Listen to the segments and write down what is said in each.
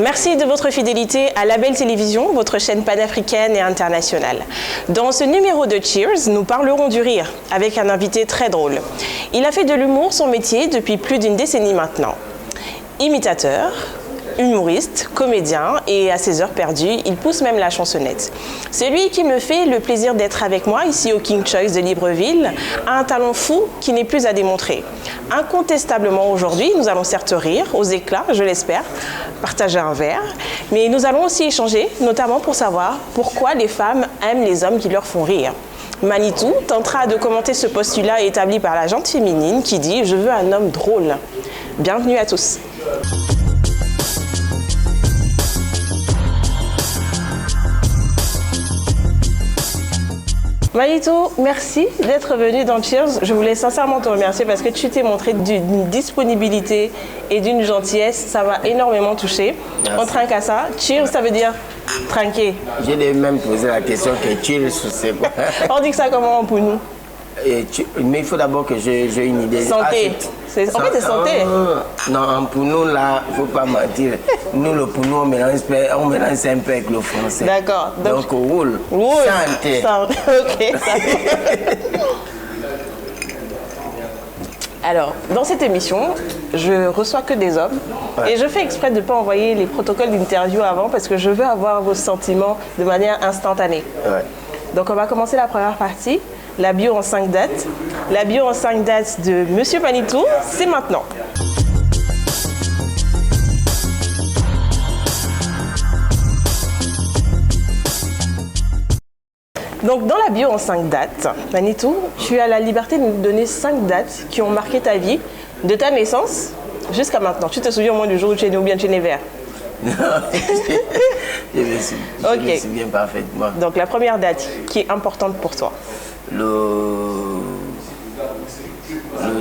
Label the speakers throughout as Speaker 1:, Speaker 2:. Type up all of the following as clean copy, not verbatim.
Speaker 1: Merci de votre fidélité à Label Télévision, votre chaîne panafricaine et internationale. Dans ce numéro de Cheers, nous parlerons du rire avec un invité très drôle. Il a fait de l'humour son métier depuis plus d'une décennie maintenant. Imitateur, humoriste, comédien et à ses heures perdues, il pousse même la chansonnette. Celui qui me fait le plaisir d'être avec moi ici au King Choice de Libreville a un talent fou qui n'est plus à démontrer. Incontestablement aujourd'hui, nous allons certes rire, aux éclats, je l'espère, partager un verre, mais nous allons aussi échanger, notamment pour savoir pourquoi les femmes aiment les hommes qui leur font rire. Manitou tentera de commenter ce postulat établi par la gente féminine qui dit « Je veux un homme drôle ». Bienvenue à tous. Manitou, merci d'être venu dans Cheers. Je voulais sincèrement te remercier parce que tu t'es montré d'une disponibilité et d'une gentillesse. Ça m'a énormément touché. On trinque à ça. Cheers, ça veut dire trinquer.
Speaker 2: J'ai même posé la question que Cheers, c'est quoi?
Speaker 1: On dit que ça comment pour nous?
Speaker 2: Mais il faut d'abord que j'ai une idée.
Speaker 1: Santé. En fait, c'est santé.
Speaker 2: Non, pour nous, là, il ne faut pas mentir. Nous, pour nous, on mélange un peu avec le français.
Speaker 1: D'accord.
Speaker 2: Donc, roule. Santé.
Speaker 1: Ok. Alors, dans cette émission, je reçois que des hommes. Ouais. Et je fais exprès de ne pas envoyer les protocoles d'interview avant parce que je veux avoir vos sentiments de manière instantanée. Ouais. Donc, on va commencer la première partie. La bio en 5 dates. La bio en 5 dates de Monsieur Manitou, c'est maintenant. Donc dans la bio en 5 dates, Manitou, tu as la liberté de nous donner 5 dates qui ont marqué ta vie, de ta naissance jusqu'à maintenant. Tu te souviens au moins du jour où tu es né ou bien tu es né vert?
Speaker 2: Non, je me souviens parfaitement.
Speaker 1: Donc la première date qui est importante pour toi.
Speaker 2: Le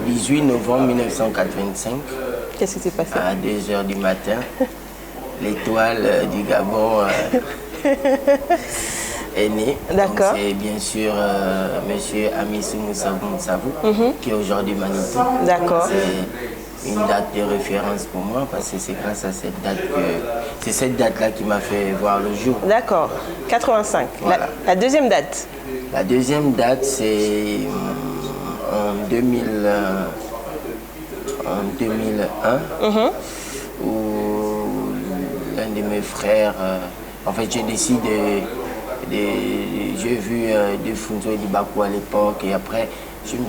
Speaker 2: 18 novembre 1985.
Speaker 1: Qu'est-ce qui s'est passé?
Speaker 2: À 2h du matin, l'étoile du Gabon est née.
Speaker 1: D'accord.
Speaker 2: C'est bien sûr monsieur Amissou Moussavou qui est aujourd'hui Manitou.
Speaker 1: D'accord.
Speaker 2: C'est une date de référence pour moi parce que c'est grâce à cette date que c'est cette date-là qui m'a fait voir le jour.
Speaker 1: D'accord. 85. Voilà. La deuxième date?
Speaker 2: La deuxième date, c'est en 2001, où l'un de mes frères, en fait, j'ai décidé, j'ai vu de Funzo et Dibakou à l'époque, et après, je me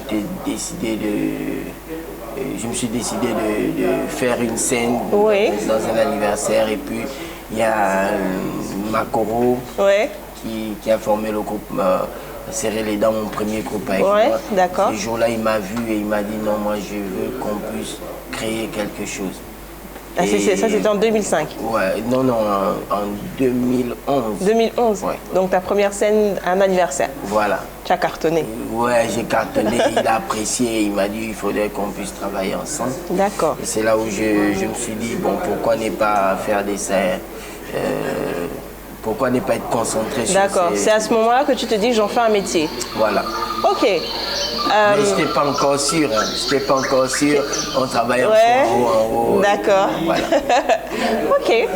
Speaker 2: suis décidé de faire une scène dans un anniversaire, et puis il y a Makoro qui a formé le groupe. Serrer les dents, mon premier groupe avec moi.
Speaker 1: D'accord.
Speaker 2: Ce jour-là, il m'a vu et il m'a dit non, moi je veux qu'on puisse créer quelque chose.
Speaker 1: Ah, ça c'était en 2005?
Speaker 2: Ouais, non, en 2011.
Speaker 1: 2011
Speaker 2: ouais.
Speaker 1: Donc ta première scène, un anniversaire.
Speaker 2: Voilà.
Speaker 1: Tu as cartonné?
Speaker 2: Ouais, j'ai cartonné, il a apprécié, il m'a dit il faudrait qu'on puisse travailler ensemble.
Speaker 1: D'accord.
Speaker 2: Et c'est là où je me suis dit, bon, pourquoi ne pas faire des scènes pourquoi ne pas être concentré sur
Speaker 1: D'accord, c'est à ce moment-là que tu te dis j'en fais un métier.
Speaker 2: Voilà.
Speaker 1: Ok.
Speaker 2: Mais je n'étais pas encore sûr, on travaille en haut.
Speaker 1: D'accord.
Speaker 2: Voilà.
Speaker 1: Ok.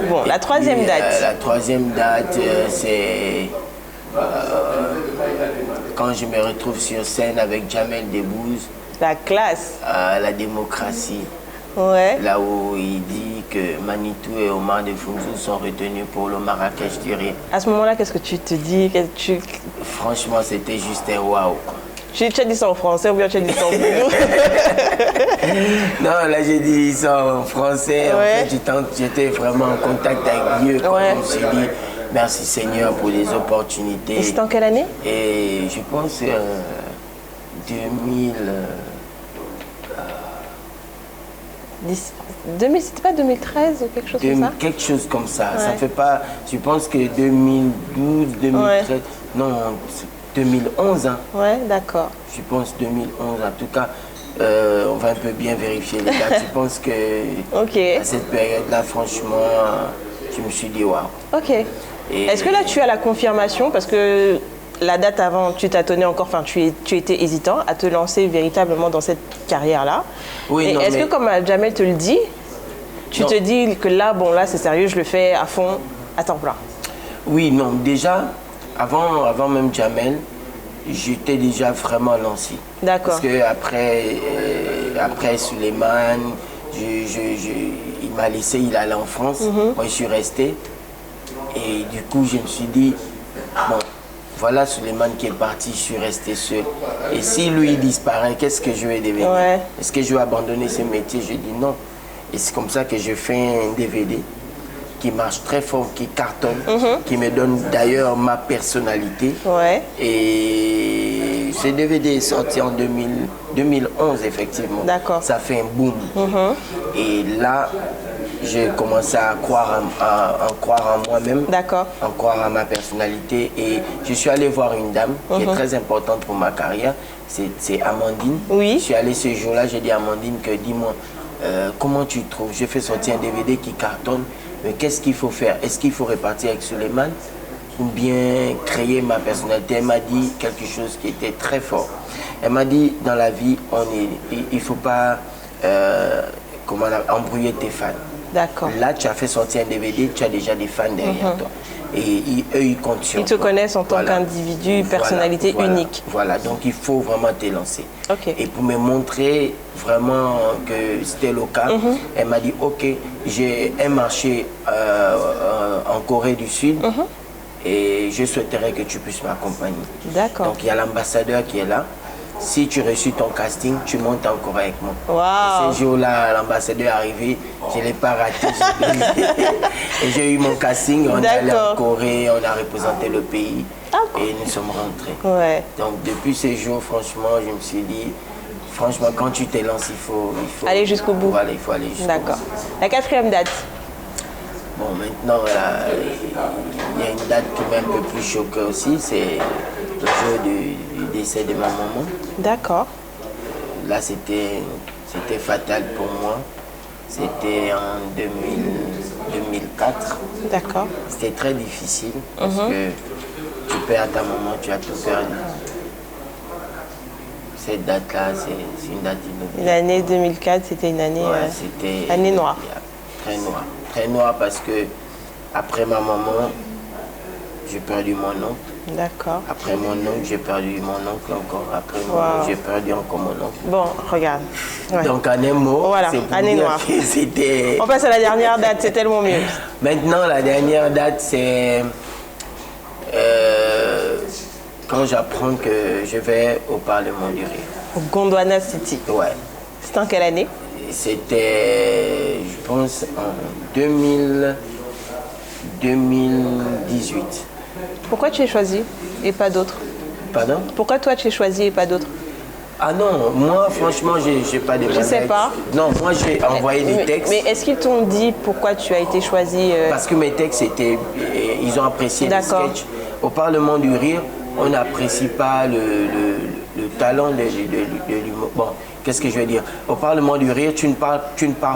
Speaker 1: Bon, la troisième date.
Speaker 2: La troisième date, c'est quand je me retrouve sur scène avec Jamel Debbouze.
Speaker 1: La classe.
Speaker 2: La démocratie. Ouais. Là où il dit que Manitou et Omar de Funzo sont retenus pour le Marrakech du rire.
Speaker 1: À ce moment-là, qu'est-ce que tu te dis?
Speaker 2: Franchement, c'était juste un waouh.
Speaker 1: Tu as dit ça en français ou bien tu as dit ça en boulot?
Speaker 2: Non, là j'ai dit ça en français. En fait, j'étais vraiment en contact avec Dieu. Quand je me suis dit, merci Seigneur pour les opportunités.
Speaker 1: Et c'était en quelle année?
Speaker 2: Et je pense 2000...
Speaker 1: c'était pas 2013 ou quelque chose comme ça? Quelque chose comme ça.
Speaker 2: Ça fait pas... Je pense que 2012, 2013... Non, 2011. Hein.
Speaker 1: Ouais, d'accord.
Speaker 2: Je pense 2011. En tout cas, on va un peu bien vérifier les dates. Je pense que à cette période-là, franchement, je me suis dit waouh.
Speaker 1: Ok. Est-ce que là, tu as la confirmation? Parce que la date avant, tu t'attendais encore, enfin, tu étais hésitant à te lancer véritablement dans cette carrière-là. Oui, est-ce que comme Jamel te le dit, tu te dis que là, bon, là, c'est sérieux, je le fais à fond, à temps plein?
Speaker 2: Oui, non, déjà, avant même Jamel, j'étais déjà vraiment lancé.
Speaker 1: D'accord.
Speaker 2: Parce que après Suleiman, il m'a laissé, il allait en France. Moi, je suis resté. Et du coup, je me suis dit, bon, voilà Suleiman qui est parti, je suis resté seul. Et si lui il disparaît, qu'est-ce que je vais devenir? Est-ce que je vais abandonner ce métier? Je dis non. Et c'est comme ça que je fais un DVD qui marche très fort, qui cartonne, qui me donne d'ailleurs ma personnalité. Et ce DVD est sorti en 2011, effectivement.
Speaker 1: D'accord.
Speaker 2: Ça fait un boom. Et là, j'ai commencé à croire en moi-même, à croire à ma personnalité. Et je suis allé voir une dame qui est très importante pour ma carrière, c'est Amandine.
Speaker 1: Oui.
Speaker 2: Je suis allé ce jour-là, j'ai dit à Amandine que dis-moi, comment tu trouves? J'ai fait sortir un DVD qui cartonne, mais qu'est-ce qu'il faut faire? Est-ce qu'il faut repartir avec Suleiman ou bien créer ma personnalité? Elle m'a dit quelque chose qui était très fort. Elle m'a dit, dans la vie, il ne faut pas embrouiller tes fans.
Speaker 1: D'accord.
Speaker 2: Là, tu as fait sortir un DVD, tu as déjà des fans derrière toi. Et eux, ils comptent sur toi.
Speaker 1: Ils te connaissent en tant qu'individu, personnalité unique.
Speaker 2: Voilà, donc il faut vraiment te lancer.
Speaker 1: Okay.
Speaker 2: Et pour me montrer vraiment que c'était le cas, elle m'a dit, ok, j'ai un marché en Corée du Sud et je souhaiterais que tu puisses m'accompagner.
Speaker 1: D'accord.
Speaker 2: Donc il y a l'ambassadeur qui est là. Si tu reçus ton casting, tu montes en Corée avec moi.
Speaker 1: Wow.
Speaker 2: Et ce jour-là, l'ambassadeur est arrivé, je ne l'ai pas raté. Et j'ai eu mon casting, on est allé en Corée, on a représenté le pays et nous sommes rentrés. Donc depuis ce jour, franchement, je me suis dit, franchement, quand tu te lances, il faut
Speaker 1: aller jusqu'au bout.
Speaker 2: Voilà, il faut aller jusqu'au bout.
Speaker 1: D'accord. La 4e date?
Speaker 2: Bon, maintenant, il y a une date qui m'a un peu plus choquée aussi, c'est le jour du décès de ma maman.
Speaker 1: D'accord.
Speaker 2: Là, c'était fatal pour moi. C'était en 2004.
Speaker 1: D'accord.
Speaker 2: C'était très difficile parce que tu perds ta maman, tu as tout perdu. Cette date-là, c'est une date inoubliable.
Speaker 1: L'année 2004, c'était une année, année noire.
Speaker 2: Très noire. Très noire parce que après ma maman, j'ai perdu mon oncle.
Speaker 1: D'accord.
Speaker 2: Après mon oncle, j'ai perdu mon oncle encore. Après mon oncle, j'ai perdu encore mon oncle.
Speaker 1: Bon, regarde.
Speaker 2: Donc en un mot,
Speaker 1: voilà,
Speaker 2: c'est pour
Speaker 1: année
Speaker 2: dire
Speaker 1: noire.
Speaker 2: que c'était...
Speaker 1: On passe à la dernière date, c'est tellement mieux.
Speaker 2: Maintenant, la dernière date, c'est quand j'apprends que je vais au Parlement du Rire.
Speaker 1: Au Gondwana City.
Speaker 2: Ouais.
Speaker 1: C'était en quelle année?
Speaker 2: C'était, je pense, en 2018.
Speaker 1: Pourquoi tu es choisi et pas d'autres?
Speaker 2: Pardon?
Speaker 1: Pourquoi toi tu es choisi et pas d'autres?
Speaker 2: Ah non, moi franchement, j'ai pas de...
Speaker 1: Je sais pas.
Speaker 2: Non, moi j'ai envoyé des textes.
Speaker 1: Mais est-ce qu'ils t'ont dit pourquoi tu as été choisi?
Speaker 2: Parce que mes textes étaient... Ils ont apprécié les sketchs. Au Parlement du Rire, on n'apprécie pas le talent de l'humour. Bon, qu'est-ce que je veux dire? Au Parlement du Rire, tu ne pars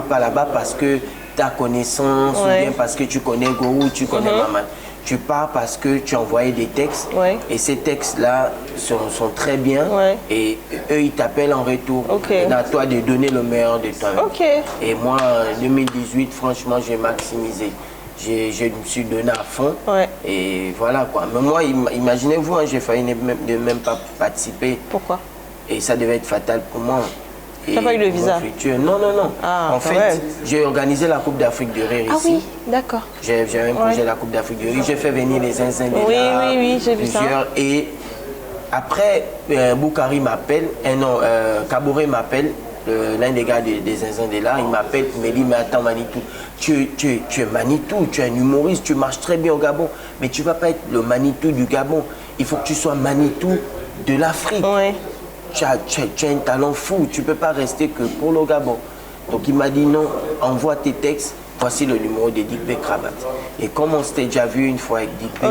Speaker 2: pas là-bas parce que ta connaissance ou bien parce que tu connais Gorou, tu connais Maman. Tu pars parce que tu as envoyé des textes et ces textes-là sont très bien et eux, ils t'appellent en retour. Et à toi de donner le meilleur de toi-même. Et moi, en 2018, franchement, j'ai maximisé. Je me suis donné à fond et voilà quoi. Mais moi, imaginez-vous, j'ai failli ne même pas participer.
Speaker 1: Pourquoi? Et
Speaker 2: ça devait être fatal pour moi.
Speaker 1: Tu n'as pas eu le visa?
Speaker 2: Non, non, non.
Speaker 1: Ah,
Speaker 2: en fait, j'ai organisé la Coupe d'Afrique du Rire ici.
Speaker 1: Ah oui, d'accord.
Speaker 2: J'avais un projet de la Coupe d'Afrique du Rire. J'ai fait venir les Zinzins de là.
Speaker 1: Oui, j'ai vu ça.
Speaker 2: Et après, Boukari m'appelle, Kabouré m'appelle, l'un des gars des Zinzins de là, il m'appelle, il me dit, mais attends Manitou, tu es Manitou, tu es un humoriste, tu marches très bien au Gabon, mais tu ne vas pas être le Manitou du Gabon. Il faut que tu sois Manitou de l'Afrique. Tu as un talent fou, tu ne peux pas rester que pour le Gabon. Donc il m'a dit non, envoie tes textes, voici le numéro de Dick B Cravat. Et comme on s'était déjà vu une fois avec Dick B,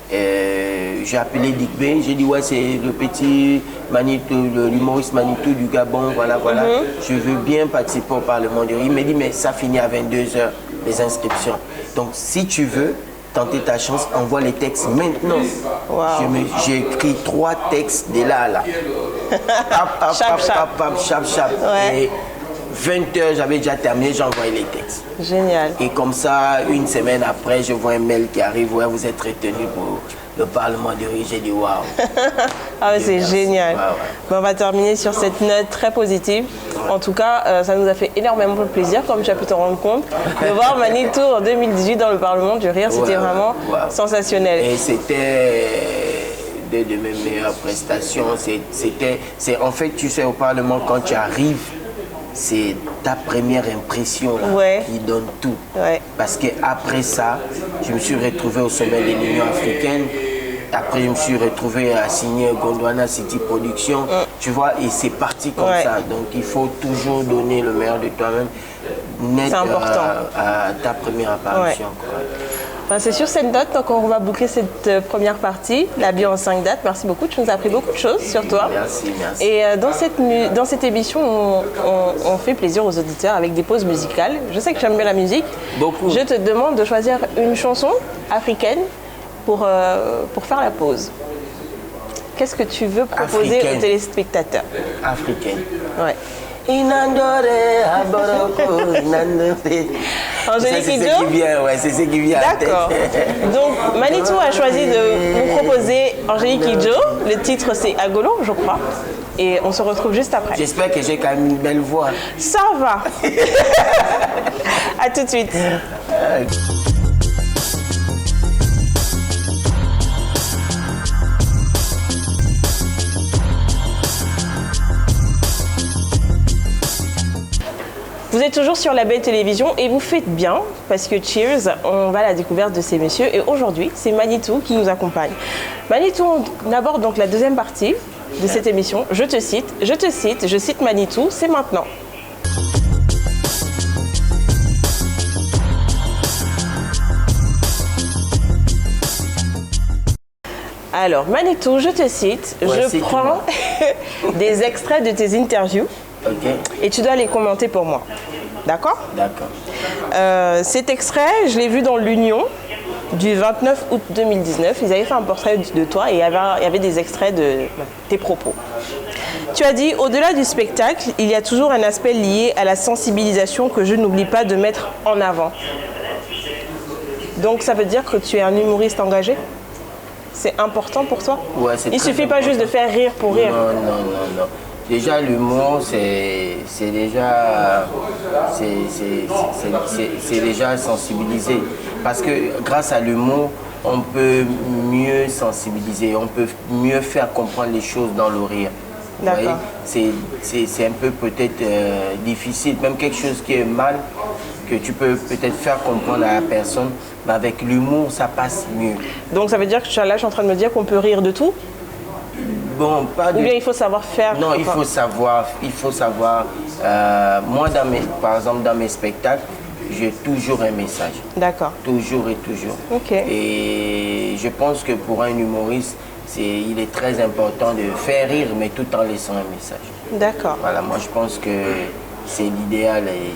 Speaker 2: j'ai appelé Dick B, j'ai dit ouais c'est le petit Manitou, l'humoriste Manitou du Gabon, voilà. Je veux bien participer au Parlement du Rire. Il m'a dit mais ça finit à 22h les inscriptions. Donc si tu veux tenter ta chance, envoie les textes maintenant. J'ai écrit 3 textes de là à là. Chap. Et 20h, j'avais déjà terminé, j'envoyais les textes.
Speaker 1: Génial.
Speaker 2: Et comme ça, une semaine après, je vois un mail qui arrive, ouais, vous êtes retenu pour le Parlement de Rire. J'ai dit waouh.
Speaker 1: Ah, c'est génial. Ouais, ouais. Bon, on va terminer sur cette note très positive. En tout cas, ça nous a fait énormément plaisir, comme tu as pu te rendre compte, de voir Manitou en 2018 dans le Parlement du Rire. C'était vraiment sensationnel.
Speaker 2: Et c'était de mes meilleures prestations. En fait, tu sais, au Parlement, quand tu arrives, c'est ta première impression qui donne tout. Ouais. Parce qu'après ça, je me suis retrouvé au sommet de l'Union africaine. Après, je me suis retrouvé à signer Gondwana City Production. Tu vois, et c'est parti comme ça. Donc, il faut toujours donner le meilleur de toi-même. C'est important. À ta première apparition.
Speaker 1: Enfin, c'est sur cette note qu'on va boucler cette première partie, la bio en 5 dates. Merci beaucoup, tu nous as appris beaucoup de choses sur toi.
Speaker 2: Merci, merci.
Speaker 1: Et dans cette émission, on fait plaisir aux auditeurs avec des pauses musicales. Je sais que tu aimes bien la musique.
Speaker 2: Beaucoup.
Speaker 1: Je te demande de choisir une chanson africaine pour faire la pause. Qu'est-ce que tu veux proposer aux téléspectateurs?
Speaker 2: Africaine.
Speaker 1: Ouais.
Speaker 2: Angélique Kidjo. C'est ce qui vient.
Speaker 1: D'accord. Donc Manitou a choisi de vous proposer Angélique Kidjo. Le titre c'est Agolo, je crois. Et on se retrouve juste après.
Speaker 2: J'espère que j'ai quand même une belle voix.
Speaker 1: Ça va. À tout de suite. Vous êtes toujours sur la Belle Télévision et vous faites bien parce que Cheers, on va à la découverte de ces messieurs et aujourd'hui, c'est Manitou qui nous accompagne. Manitou, on aborde donc la deuxième partie de cette émission. Je cite Manitou, c'est maintenant. Alors, Manitou, je te cite, je prends des extraits de tes interviews.
Speaker 2: Okay.
Speaker 1: Et tu dois les commenter pour moi. D'accord?
Speaker 2: D'accord.
Speaker 1: Cet extrait, je l'ai vu dans l'Union du 29 août 2019. Ils avaient fait un portrait de toi et il y avait des extraits de tes propos. Tu as dit, au-delà du spectacle, il y a toujours un aspect lié à la sensibilisation que je n'oublie pas de mettre en avant. Donc ça veut dire que tu es un humoriste engagé? C'est important pour toi?
Speaker 2: Ouais, c'est
Speaker 1: Il ne suffit pas juste de faire rire pour rire.
Speaker 2: Non. Déjà, l'humour, c'est déjà sensibiliser. Parce que grâce à l'humour, on peut mieux sensibiliser, on peut mieux faire comprendre les choses dans le rire.
Speaker 1: D'accord.
Speaker 2: C'est un peu peut-être difficile, même quelque chose qui est mal, que tu peux peut-être faire comprendre à la personne, mais avec l'humour, ça passe mieux.
Speaker 1: Donc ça veut dire que là, je suis en train de me dire qu'on peut rire de tout?
Speaker 2: Bon,
Speaker 1: Ou bien il faut savoir faire?
Speaker 2: Non, il faut savoir. Moi, par exemple, dans mes spectacles, j'ai toujours un message.
Speaker 1: D'accord.
Speaker 2: Toujours et toujours.
Speaker 1: Ok.
Speaker 2: Et je pense que pour un humoriste, il est très important de faire rire, mais tout en laissant un message.
Speaker 1: D'accord.
Speaker 2: Voilà, moi je pense que c'est l'idéal et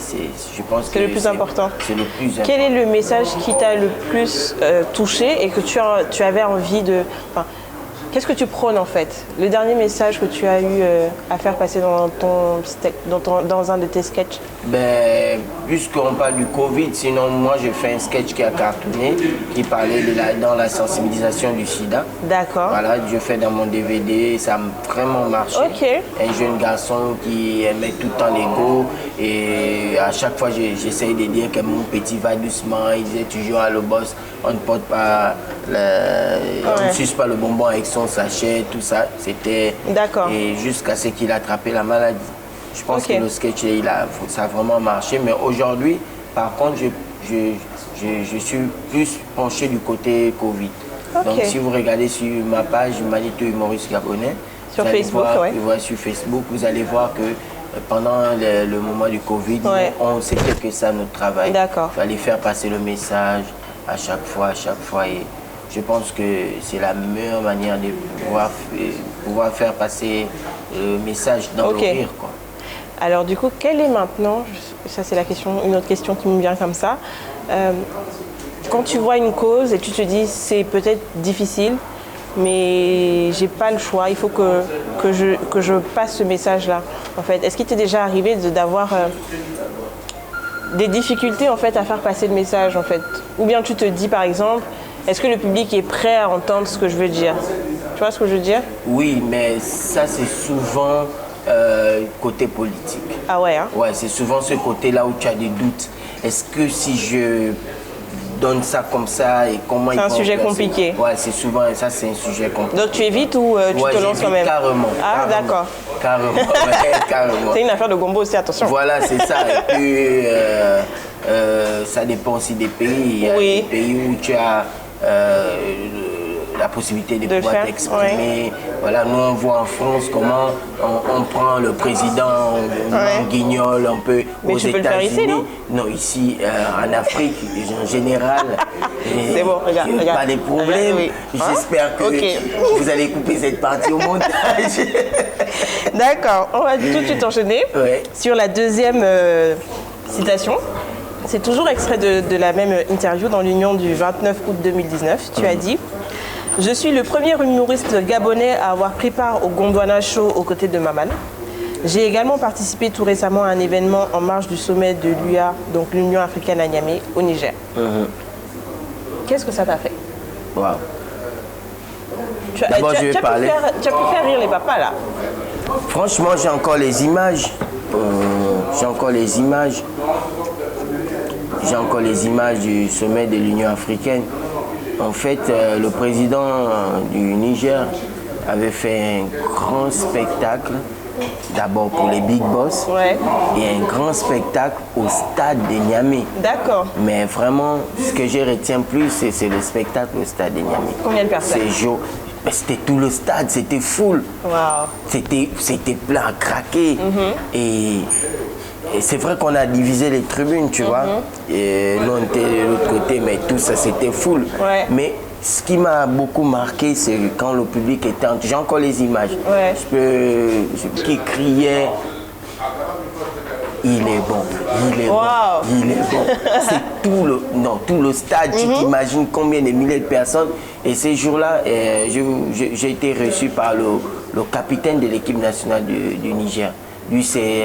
Speaker 2: je pense que
Speaker 1: c'est le plus important.
Speaker 2: C'est le plus important.
Speaker 1: Quel est le message qui t'a le plus touché et que tu avais envie de... Qu'est-ce que tu prônes en fait? Le dernier message que tu as eu à faire passer dans un de tes sketchs?
Speaker 2: Puisqu'on parle du Covid, sinon moi j'ai fait un sketch qui a cartonné, qui parlait dans la sensibilisation du sida. D'accord. Voilà, je fais dans mon DVD, ça a vraiment marché.
Speaker 1: Ok.
Speaker 2: Un jeune garçon qui aimait tout le temps l'ego et à chaque fois j'essaye de dire que mon petit va doucement, il disait toujours à le boss, on ne porte pas on ne suce pas le bonbon avec son sachet, tout ça. C'était.
Speaker 1: D'accord.
Speaker 2: Et jusqu'à ce qu'il a attrapé la maladie. Je pense que le sketch, ça a vraiment marché. Mais aujourd'hui, par contre, je suis plus penché du côté Covid. Okay. Donc si vous regardez sur ma page Manitou humoriste gabonais,
Speaker 1: sur Facebook,
Speaker 2: sur Facebook, vous allez voir que pendant le moment du Covid, c'était que ça notre travail.
Speaker 1: D'accord.
Speaker 2: Il fallait faire passer le message à chaque fois. Et je pense que c'est la meilleure manière de pouvoir faire passer le message dans le rire, quoi.
Speaker 1: Alors du coup, quelle est maintenant, ça c'est une autre question qui me vient comme ça, quand tu vois une cause et tu te dis c'est peut-être difficile, mais j'ai pas le choix, il faut que je passe ce message-là. en fait? Est-ce qu'il t'est déjà arrivé d'avoir des difficultés en fait à faire passer le message en fait? Ou bien tu te dis par exemple, est-ce que le public est prêt à entendre ce que je veux dire? Tu vois ce que je veux dire?
Speaker 2: Oui, mais ça c'est souvent côté politique.
Speaker 1: Ah ouais, hein?
Speaker 2: Ouais, c'est souvent ce côté-là où tu as des doutes. Est-ce que si je donne ça comme ça et comment
Speaker 1: c'est un sujet compliqué.
Speaker 2: Ouais, c'est souvent ça, c'est un sujet compliqué.
Speaker 1: Donc tu évites ou tu te lances quand même?
Speaker 2: Carrément.
Speaker 1: Ah d'accord.
Speaker 2: Carrément, ouais, carrément.
Speaker 1: C'est une affaire de gombo aussi, attention.
Speaker 2: Voilà, c'est ça. Et puis ça dépend aussi des pays. Il y a des pays où tu as la possibilité de pouvoir t'exprimer. Voilà, nous on voit en France comment on prend le président, on guignole un peu.
Speaker 1: Mais
Speaker 2: aux
Speaker 1: tu peux le faire ici, non?
Speaker 2: Non, ici en Afrique en général.
Speaker 1: C'est bon, regarde.
Speaker 2: Pas de problème.
Speaker 1: Oui.
Speaker 2: J'espère que vous allez couper cette partie au montage.
Speaker 1: D'accord, on va tout de suite enchaîner sur la deuxième citation. C'est toujours extrait de la même interview dans l'Union du 29 août 2019. Tu as dit « Je suis le premier humoriste gabonais à avoir pris part au Gondwana Show aux côtés de Maman. J'ai également participé tout récemment à un événement en marge du sommet de l'UA, donc l'Union africaine à Niamey, au Niger. Qu'est-ce que ça t'a fait?
Speaker 2: Wow.
Speaker 1: Tu as pu faire rire les papas là.
Speaker 2: Franchement, j'ai encore les images. J'ai encore les images du sommet de l'Union africaine. En fait, le président du Niger avait fait un grand spectacle, d'abord pour les Big Boss, et un grand spectacle au stade de Niamey.
Speaker 1: D'accord.
Speaker 2: Mais vraiment, ce que je retiens plus, c'est le spectacle au stade de Niamey.
Speaker 1: Combien de personnes?
Speaker 2: C'était tout le stade, c'était full.
Speaker 1: Wow.
Speaker 2: C'était plein à craquer. Et c'est vrai qu'on a divisé les tribunes, tu vois. Et nous, on était de l'autre côté, mais tout ça, c'était full. Mais ce qui m'a beaucoup marqué, c'est quand le public était... J'ai encore les images. Qui criait... Il est bon, il est bon, il est bon. C'est tout le stade, tu t'imagines combien de milliers de personnes. Et ces jours-là, j'ai été reçu par le capitaine de l'équipe nationale du Niger. Lui, c'est...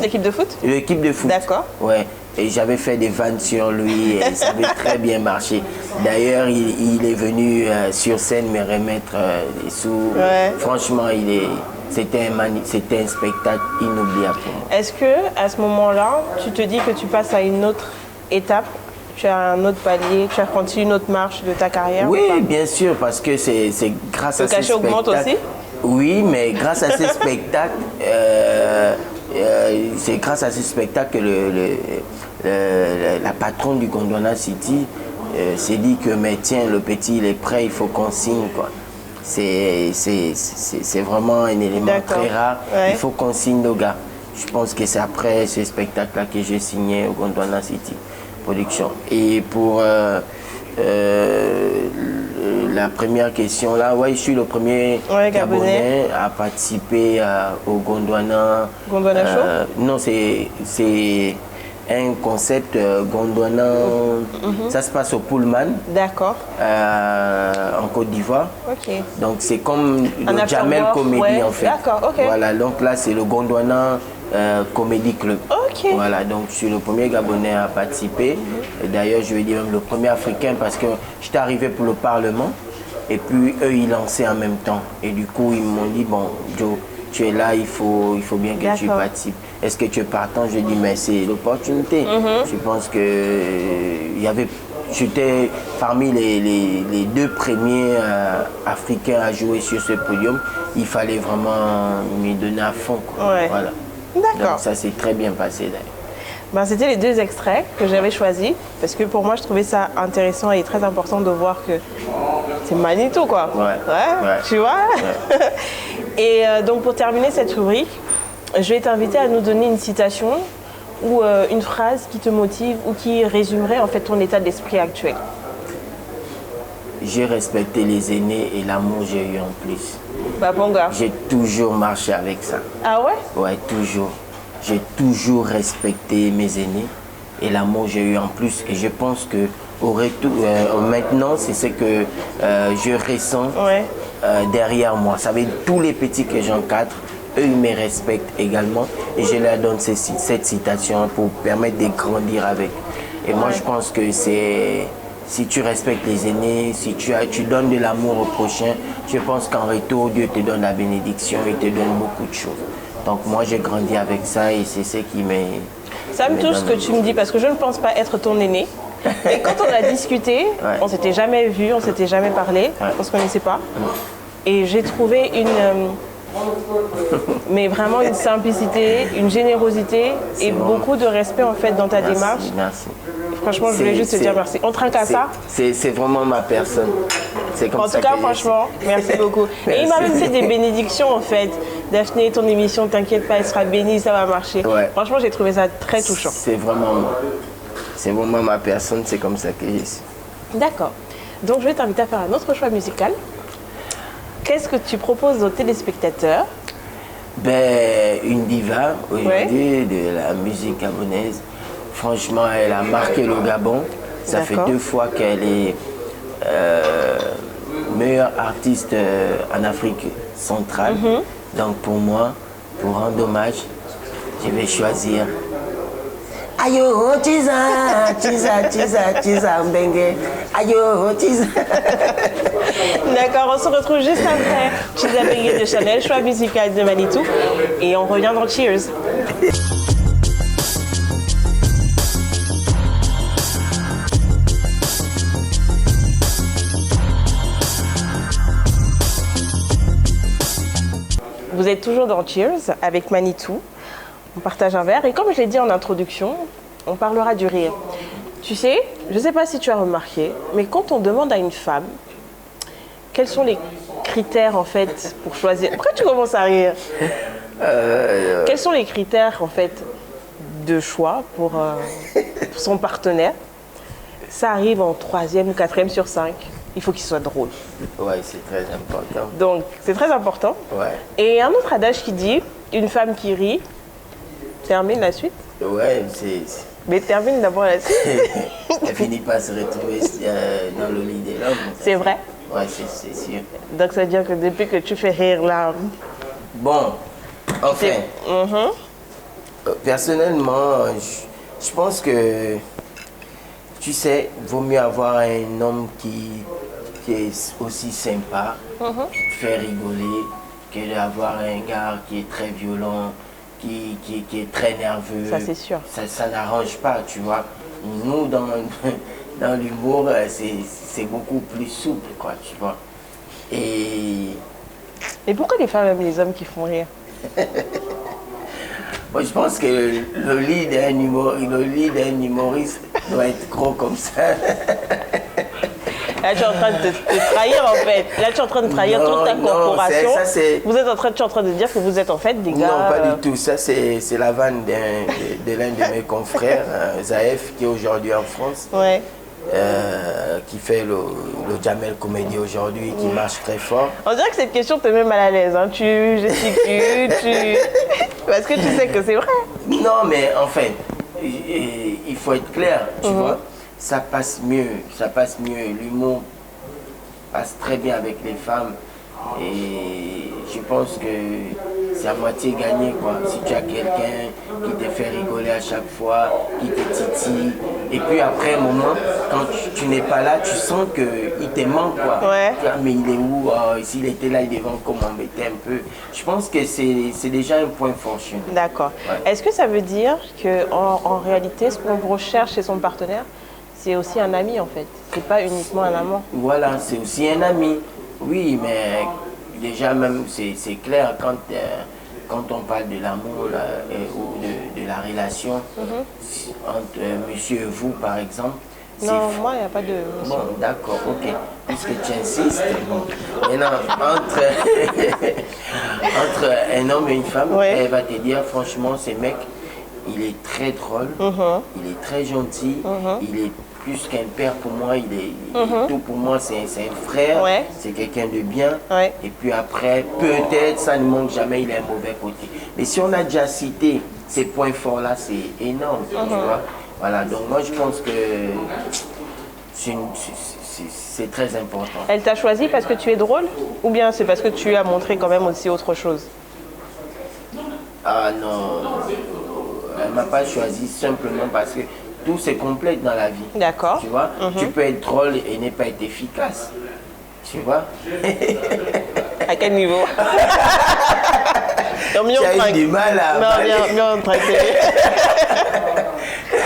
Speaker 1: l'équipe de foot?
Speaker 2: L'équipe de foot.
Speaker 1: D'accord.
Speaker 2: Ouais. Et j'avais fait des vannes sur lui et ça avait très bien marché. D'ailleurs, il est venu sur scène me remettre des sous. Franchement, c'était un spectacle inoubliable pour moi.
Speaker 1: Est-ce que à ce moment-là, tu te dis que tu passes à une autre étape? Tu as un autre palier, tu as franchi une autre marche de ta carrière?
Speaker 2: Oui, bien sûr, parce que c'est grâce à ces spectacles... Le
Speaker 1: cachet augmente aussi?
Speaker 2: Oui, mais grâce à ces spectacles, c'est grâce à ces spectacles que la patronne du Gondwana City s'est dit que mais tiens, le petit il est prêt, il faut qu'on signe quoi. C'est vraiment un élément très rare. Il faut qu'on signe le gars. Je pense que c'est après ce spectacle-là que j'ai signé au Gondwana City Production. Et pour la première question là, je suis le premier Gabonais à participer au Gondwana.
Speaker 1: Gondwana Show?
Speaker 2: Non, c'est un concept Gondwana. Ça se passe au Pullman.
Speaker 1: D'accord.
Speaker 2: En Côte d'Ivoire. Donc c'est comme le Jamel Comedy en fait.
Speaker 1: D'accord,
Speaker 2: Voilà, donc là c'est le Gondwana Comedy Club. Voilà, donc je suis le premier Gabonais à participer. D'ailleurs, je vais dire même le premier Africain parce que j'étais arrivé pour le Parlement et puis eux ils lançaient en même temps. Et du coup ils m'ont dit bon Joe, tu es là, il faut bien que tu participes. Est-ce que tu es partant? Je dis mais c'est l'opportunité. Je pense que j'étais parmi les deux premiers Africains à jouer sur ce podium. Il fallait vraiment m'y donner à fond. Voilà.
Speaker 1: D'accord.
Speaker 2: Donc ça s'est très bien passé d'ailleurs.
Speaker 1: C'était les deux extraits que j'avais choisis parce que pour moi je trouvais ça intéressant et très important de voir que c'est Manitou quoi. Tu vois. Et donc pour terminer cette rubrique, je vais t'inviter à nous donner une citation ou une phrase qui te motive ou qui résumerait en fait ton état d'esprit actuel.
Speaker 2: J'ai respecté les aînés et l'amour j'ai eu en plus. J'ai toujours marché avec ça.
Speaker 1: Ah ouais?
Speaker 2: Ouais, toujours. J'ai toujours respecté mes aînés et l'amour j'ai eu en plus. Et je pense que maintenant, c'est ce que je ressens derrière moi. Ça veut dire tous les petits que j'encadre, eux, ils me respectent également. Et je leur donne cette citation pour permettre de grandir avec. Et moi, je pense que c'est... Si tu respectes les aînés, si tu donnes de l'amour au prochain, je pense qu'en retour, Dieu te donne la bénédiction, il te donne beaucoup de choses. Donc moi, j'ai grandi avec ça et c'est ce qui m'est...
Speaker 1: Ça me touche ce que tu me dis parce que je ne pense pas être ton aîné. Et quand on a discuté, on ne s'était jamais vu, on ne s'était jamais parlé, on ne se connaissait pas. Et j'ai trouvé mais vraiment une simplicité, une générosité et beaucoup de respect en fait dans ta démarche.
Speaker 2: Merci.
Speaker 1: Franchement, je voulais juste te dire merci. On trinque à ça.
Speaker 2: C'est vraiment ma personne.
Speaker 1: En tout cas, franchement, merci beaucoup. Et il m'a même fait des bénédictions en fait. Daphné, ton émission, t'inquiète pas, elle sera bénie, ça va marcher. Ouais. Franchement, j'ai trouvé ça très touchant.
Speaker 2: C'est vraiment ma personne, c'est comme ça que je suis.
Speaker 1: D'accord. Donc, je vais t'inviter à faire un autre choix musical. Qu'est-ce que tu proposes aux téléspectateurs?
Speaker 2: Une diva aujourd'hui de la musique gabonaise. Franchement, elle a marqué le Gabon. Ça fait 2 fois qu'elle est meilleure artiste en Afrique centrale. Donc pour moi, pour rendre hommage, je vais choisir Ayo Tiza, Mbengue. Ayo Tiza.
Speaker 1: D'accord, on se retrouve juste après Tiza Mbengue de Chanel, choix musical de Manitou. Et on revient dans Cheers. Vous êtes toujours dans Cheers avec Manitou. On partage un verre et comme je l'ai dit en introduction, on parlera du rire. Tu sais, je ne sais pas si tu as remarqué, mais quand on demande à une femme quels sont les critères en fait pour choisir... Pourquoi tu commences à rire? Quels sont les critères en fait de choix pour son partenaire? Ça arrive en 3e ou 4e sur 5. Il faut qu'il soit drôle.
Speaker 2: Oui, c'est très important.
Speaker 1: Donc, c'est très important.
Speaker 2: Ouais.
Speaker 1: Et un autre adage qui dit, une femme qui rit, termine la suite.
Speaker 2: Ouais, c'est...
Speaker 1: Mais termine d'abord la suite.
Speaker 2: Elle finit par se retrouver dans le lit de l'homme.
Speaker 1: C'est vrai?
Speaker 2: Ouais, c'est sûr.
Speaker 1: Donc, ça veut dire que depuis que tu fais rire là...
Speaker 2: Bon, enfin, personnellement, je pense que, tu sais, il vaut mieux avoir un homme qui est aussi sympa, qui fait rigoler, que d'avoir un gars qui est très violent, qui est très nerveux.
Speaker 1: Ça, c'est sûr.
Speaker 2: Ça n'arrange pas, tu vois. Nous, dans l'humour, c'est beaucoup plus souple, quoi, tu vois.
Speaker 1: Et pourquoi les femmes aiment les hommes qui font rire?
Speaker 2: Moi, je pense que le lit d'un humoriste doit être gros comme ça.
Speaker 1: Là, tu es en train de te trahir, en fait. Là, tu es en train de trahir toute ta corporation. Tu es en train de dire que vous êtes en fait des gars...
Speaker 2: Non, pas du tout. Ça, c'est la vanne de l'un de mes confrères, Zaef, qui est aujourd'hui en France. Ouais. Qui fait le Jamel Comédie aujourd'hui, qui marche très fort.
Speaker 1: On dirait que cette question te met mal à l'aise. Hein. Tu gesticules, parce que tu sais que c'est vrai.
Speaker 2: Non, mais en fait, il faut être clair, tu vois. Ça passe mieux. L'humour passe très bien avec les femmes. Et je pense que c'est à moitié gagné, quoi. Si tu as quelqu'un qui te fait rigoler à chaque fois, qui te titille, et puis après un moment, quand tu n'es pas là, tu sens qu'il te manque, quoi. Ouais. Mais il est où? S'il était là, il devait encore m'embêter un peu. Je pense que c'est déjà un point fort chez nous.
Speaker 1: D'accord. Ouais. Est-ce que ça veut dire qu'en réalité, ce qu'on recherche chez son partenaire, c'est aussi un ami, en fait? C'est pas uniquement un amant?
Speaker 2: Voilà, c'est aussi un ami. Oui, mais déjà même, c'est clair, quand on parle de l'amour ou de la relation entre monsieur et vous, par exemple.
Speaker 1: Non, moi, il n'y a pas de...
Speaker 2: Bon, d'accord, ok. Puisque tu insistes. Bon. Maintenant, entre un homme et une femme, elle va te dire, franchement, ce mec, il est très drôle, il est très gentil, il est plus qu'un père pour moi, il est tout pour moi, c'est un frère, c'est quelqu'un de bien. Et puis après, peut-être, ça ne manque jamais, il a un mauvais côté. Mais si on a déjà cité ces points forts-là, c'est énorme, tu vois. Voilà, donc moi je pense que c'est très important.
Speaker 1: Elle t'a choisi parce que tu es drôle ou bien c'est parce que tu as montré quand même aussi autre chose?
Speaker 2: Ah non, elle ne m'a pas choisi simplement parce que tout se complète dans la vie.
Speaker 1: D'accord.
Speaker 2: Tu vois, tu peux être drôle et ne pas être efficace. Tu vois.
Speaker 1: À quel niveau?
Speaker 2: Tu as eu du mal à avaler.
Speaker 1: Non,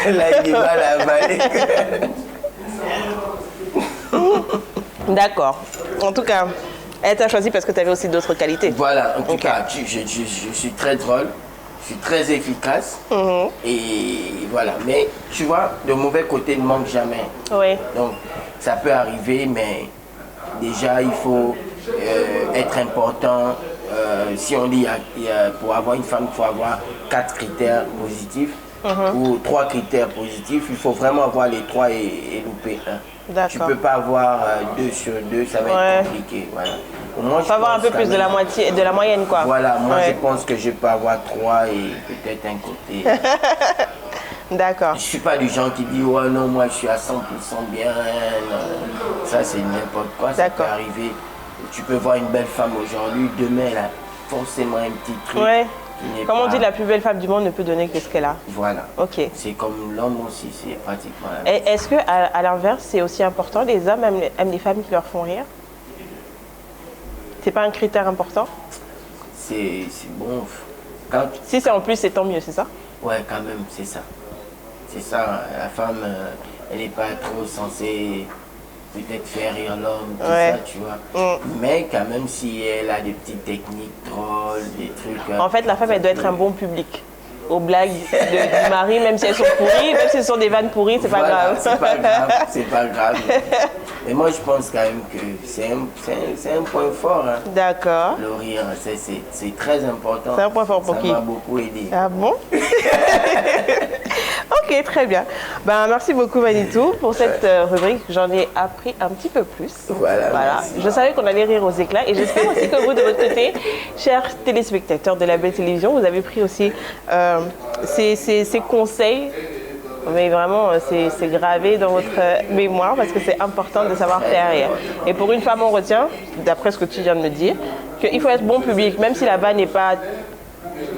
Speaker 2: Elle a eu du mal à avaler.
Speaker 1: D'accord. En tout cas, elle t'a choisi parce que tu avais aussi d'autres qualités.
Speaker 2: Voilà, en tout cas, je suis très drôle, je suis très efficace. Et voilà, mais tu vois, le mauvais côté ne manque jamais.
Speaker 1: Oui.
Speaker 2: Donc, ça peut arriver, mais déjà, il faut être important. Si on dit pour avoir une femme, il faut avoir 4 critères positifs ou 3 critères positifs. Il faut vraiment avoir les 3 et louper 1. Tu ne peux pas avoir 2 sur 2, ça va être compliqué. Voilà. Moi,
Speaker 1: il faut avoir un peu plus de la moitié, de la moyenne, quoi.
Speaker 2: Voilà, moi je pense que je peux avoir 3 et peut-être un côté.
Speaker 1: D'accord.
Speaker 2: Je ne suis pas du genre qui dit ouais non, moi je suis à 100% bien. Non. Ça c'est n'importe quoi, ça peut arriver. Tu peux voir une belle femme aujourd'hui, demain elle a forcément un petit truc.
Speaker 1: Ouais. Comme on dit, la plus belle femme du monde ne peut donner que ce qu'elle a.
Speaker 2: Voilà.
Speaker 1: Ok.
Speaker 2: C'est comme l'homme aussi, c'est pratiquement la même.
Speaker 1: Est-ce que à l'inverse, c'est aussi important, les hommes aiment les femmes qui leur font rire? C'est pas un critère important?
Speaker 2: C'est bon.
Speaker 1: Si c'est en plus, c'est tant mieux, c'est ça?
Speaker 2: Ouais, quand même, c'est ça. C'est ça, la femme, elle n'est pas trop censée peut-être faire rire l'homme, tout ça, tu vois. Mais quand même, si elle a des petites techniques drôles, des trucs...
Speaker 1: En fait, la femme, elle doit être un bon public. Aux blagues du mari, même si elles sont pourries, même si ce sont des vannes pourries, c'est pas grave.
Speaker 2: C'est pas grave, c'est pas grave. Mais moi, je pense quand même que c'est un point fort. Hein.
Speaker 1: D'accord.
Speaker 2: Le rire, c'est très important.
Speaker 1: C'est un point fort pour qui?
Speaker 2: Ça m'a beaucoup aidé.
Speaker 1: Ah bon? Ok, très bien. Ben, merci beaucoup Manitou pour cette rubrique. J'en ai appris un petit peu plus.
Speaker 2: Voilà.
Speaker 1: Je savais qu'on allait rire aux éclats et j'espère aussi que vous, de votre côté, chers téléspectateurs de La Belle Télévision, vous avez pris aussi ces conseils. Mais vraiment, c'est gravé dans votre mémoire parce que c'est important de savoir faire rire. Et pour une femme, on retient, d'après ce que tu viens de me dire, qu'il faut être bon public, même si la vanne n'est pas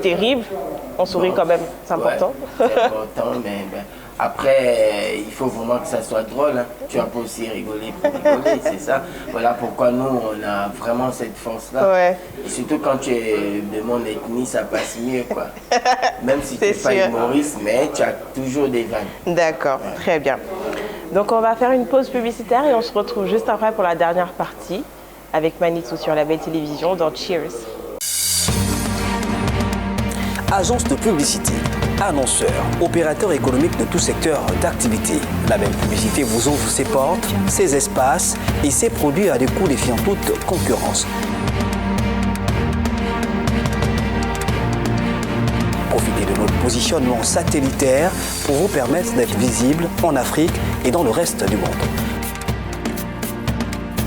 Speaker 1: terrible. On sourit quand même, c'est important.
Speaker 2: Ouais, c'est important, mais après, il faut vraiment que ça soit drôle. Hein. Tu vas pas aussi rigoler pour rigoler, c'est ça. Voilà pourquoi nous, on a vraiment cette force-là.
Speaker 1: Ouais.
Speaker 2: Et surtout quand tu es de mon ethnie, ça passe mieux, quoi. Même si tu n'es pas humoriste, mais tu as toujours des vannes.
Speaker 1: D'accord, très bien. Donc on va faire une pause publicitaire et on se retrouve juste après pour la dernière partie avec Manitou sur La Belle Télévision dans Cheers.
Speaker 3: Agence de publicité, annonceurs, opérateurs économiques de tout secteur d'activité. La Belle Publicité vous ouvre ses portes, ses espaces et ses produits à des coûts défiant toute concurrence. Profitez de notre positionnement satellitaire pour vous permettre d'être visible en Afrique et dans le reste du monde.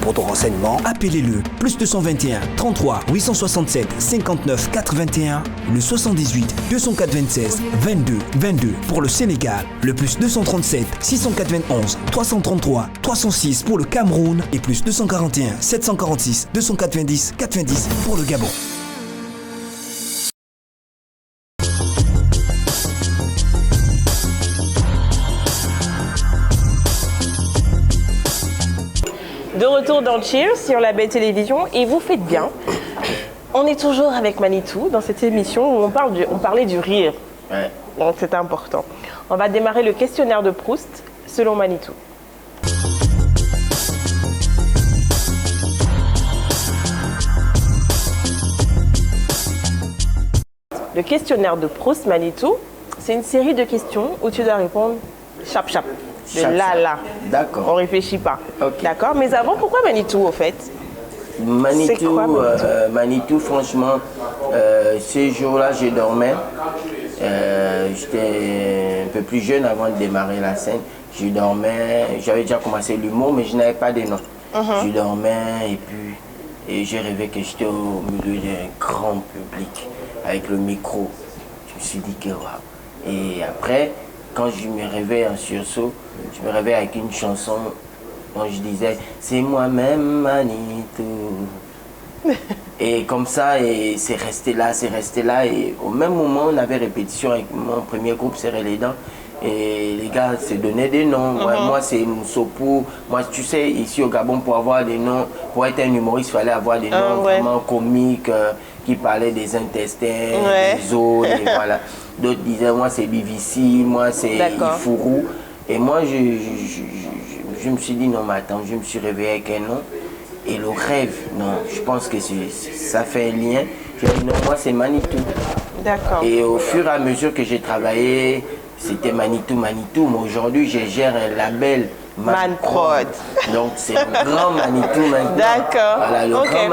Speaker 3: Pour tout renseignement,
Speaker 4: appelez-le +221 33 867 59 81, le 78 204 26 22 22 pour le Sénégal, le +237 691 333 306 pour le Cameroun et +241 746 290 90 pour le Gabon.
Speaker 1: De retour dans Cheers sur La Belle Télévision et vous faites bien. On est toujours avec Manitou dans cette émission où on parlait du rire.
Speaker 2: Ouais.
Speaker 1: Donc c'est important. On va démarrer le questionnaire de Proust selon Manitou. Le questionnaire de Proust, Manitou, c'est une série de questions où tu dois répondre chap-chap. De là.
Speaker 2: D'accord.
Speaker 1: On réfléchit pas.
Speaker 2: Okay.
Speaker 1: D'accord. Mais avant, pourquoi Manitou au fait?
Speaker 2: Manitou, Manitou, franchement, ce jour-là, je dormais. J'étais un peu plus jeune avant de démarrer la scène. Je dormais, j'avais déjà commencé l'humour, mais je n'avais pas de nom. Je dormais et j'ai rêvé que j'étais au milieu d'un grand public avec le micro. Je me suis dit que waouh. Et après, quand je me réveille en sursaut, je me réveille avec une chanson dont je disais « C'est moi-même Manitou ». Et comme ça, et c'est resté là, c'est resté là. Et au même moment, on avait répétition avec mon premier groupe, Serrer les dents. Et les gars se donnaient des noms. Moi, c'est Moussopou. Moi, tu sais, ici au Gabon, pour avoir des noms, pour être un humoriste, il fallait avoir des noms vraiment comiques qui parlaient des intestins, des os, et voilà. D'autres disaient, moi, c'est BBC, moi, c'est Ifourou. Et moi, je me suis dit, non, mais attends, je me suis réveillé avec un nom. Et le rêve, non, je pense que ça fait un lien. J'ai dit, non, moi, c'est Manitou.
Speaker 1: D'accord.
Speaker 2: Et au fur et à mesure que j'ai travaillé, c'était Manitou. Mais aujourd'hui, je gère un label
Speaker 1: Manprod.
Speaker 2: Donc, c'est le grand Manitou.
Speaker 1: D'accord.
Speaker 2: Voilà, le grand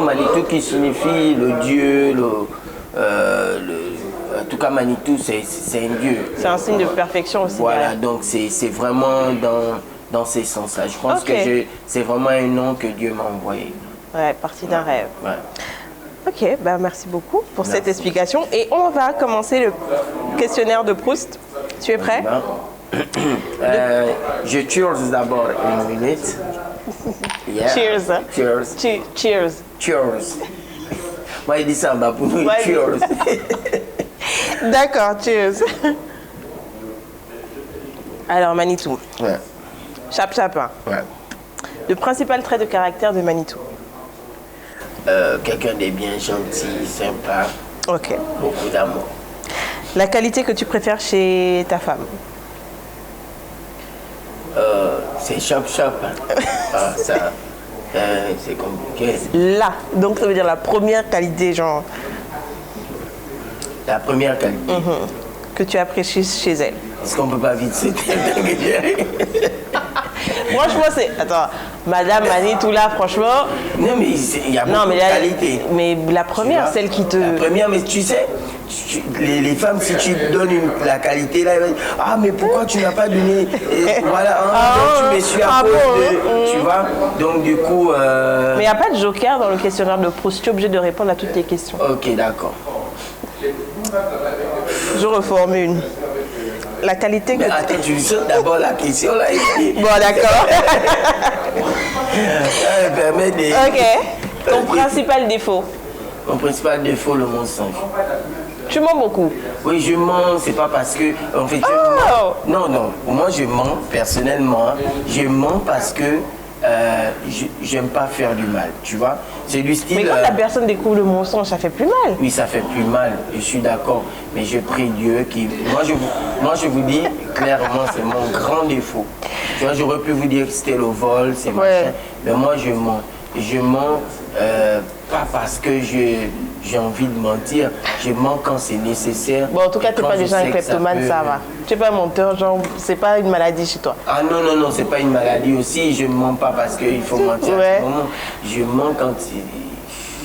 Speaker 2: Manitou qui signifie le Dieu, en tout cas, Manitou, c'est un Dieu.
Speaker 1: C'est un signe de perfection aussi.
Speaker 2: Voilà, donc c'est vraiment dans ces sens-là. Je pense que c'est vraiment un nom que Dieu m'a envoyé.
Speaker 1: Ouais, partie d'un rêve.
Speaker 2: Ouais.
Speaker 1: Ok, bah merci beaucoup pour cette explication. Et on va commencer le questionnaire de Proust. Tu es prêt?
Speaker 2: Je cheers d'abord une minute. Yeah.
Speaker 1: Cheers.
Speaker 2: Cheers.
Speaker 1: Cheers.
Speaker 2: Cheers. Moi, il dit ça en bas pour nous. Cheers.
Speaker 1: D'accord, cheers. Alors, Manitou.
Speaker 2: Ouais.
Speaker 1: Chap-chapin.
Speaker 2: Ouais.
Speaker 1: Le principal trait de caractère de Manitou.
Speaker 2: Quelqu'un de bien gentil, sympa.
Speaker 1: Ok.
Speaker 2: Beaucoup d'amour.
Speaker 1: La qualité que tu préfères chez ta femme.
Speaker 2: C'est chap-chap. Hein. Ça, c'est compliqué.
Speaker 1: Là, donc ça veut dire la première qualité, genre.
Speaker 2: La première qualité.
Speaker 1: Que tu apprécies chez elle.
Speaker 2: Est-ce qu'on peut pas vite se
Speaker 1: Franchement, c'est. Attends, Madame Manitou là, franchement.
Speaker 2: Non, mais il y a beaucoup de qualités.
Speaker 1: Mais la première, celle qui te.
Speaker 2: La première, mais tu sais, les femmes, si tu donnes la qualité là, elles vont dire, ah, mais pourquoi tu n'as pas donné. Voilà, donc tu me suis à cause de. Tu vois, donc du coup.
Speaker 1: Mais il n'y a pas de joker dans le questionnaire de Proust. Tu es obligé de répondre à toutes tes questions.
Speaker 2: Ok, d'accord.
Speaker 1: Je reformule. La qualité que...
Speaker 2: Mais attends, tu sautes d'abord la question là ici.
Speaker 1: Bon, d'accord.
Speaker 2: Ça me permet de...
Speaker 1: Ok. Ton principal défaut?
Speaker 2: Mon principal défaut, le mensonge.
Speaker 1: Tu mens beaucoup?
Speaker 2: Oui, je mens, c'est pas parce que... En fait, je mens. Non, moi je mens, personnellement. Je mens parce que j'aime pas faire du mal, tu vois. C'est du style...
Speaker 1: Mais quand la personne découvre le mensonge, ça fait plus mal.
Speaker 2: Oui, ça fait plus mal, je suis d'accord. Mais je prie Dieu qui... Moi, je vous dis, clairement, c'est mon grand défaut. Tu vois, j'aurais pu vous dire que c'était le vol, c'est machin. Mais moi, je mens. Je mens pas parce que j'ai envie de mentir. Je mens quand c'est nécessaire.
Speaker 1: Bon, en tout cas, tu n'es pas déjà un kleptomane, ça va. Tu n'es pas un menteur, genre, c'est pas une maladie chez toi.
Speaker 2: Ah non, c'est pas une maladie aussi. Je mens pas parce qu'il faut mentir.
Speaker 1: Ouais.
Speaker 2: Je mens quand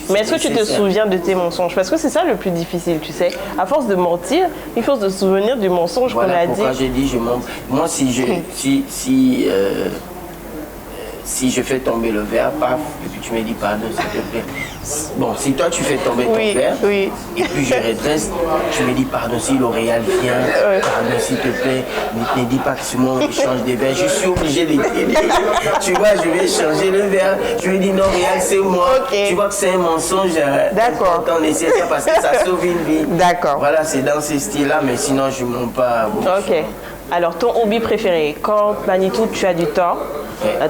Speaker 1: mais est-ce que tu te souviens de tes mensonges? Parce que c'est ça le plus difficile, tu sais. À force de mentir, il faut se souvenir du mensonge qu'on a dit.
Speaker 2: Pourquoi j'ai dit je mens. Moi, si je fais tomber le verre, paf, et puis tu me dis pardon, s'il te plaît. Bon, si toi tu fais tomber ton verre, et puis je redresse, tu me dis pardon si L'Oréal vient, pardon s'il te plaît, ne dis pas que c'est moi qui change des verres, je suis obligé de t'aider. Tu vois, je vais changer le verre, je lui dis non, L'Oréal c'est moi. Tu vois que c'est un mensonge important, nécessaire parce que ça sauve une vie.
Speaker 1: D'accord.
Speaker 2: Voilà, c'est dans ce style-là, mais sinon je ne mens pas.
Speaker 1: Ok. Alors, ton hobby préféré, quand Manitou, tu as du temps,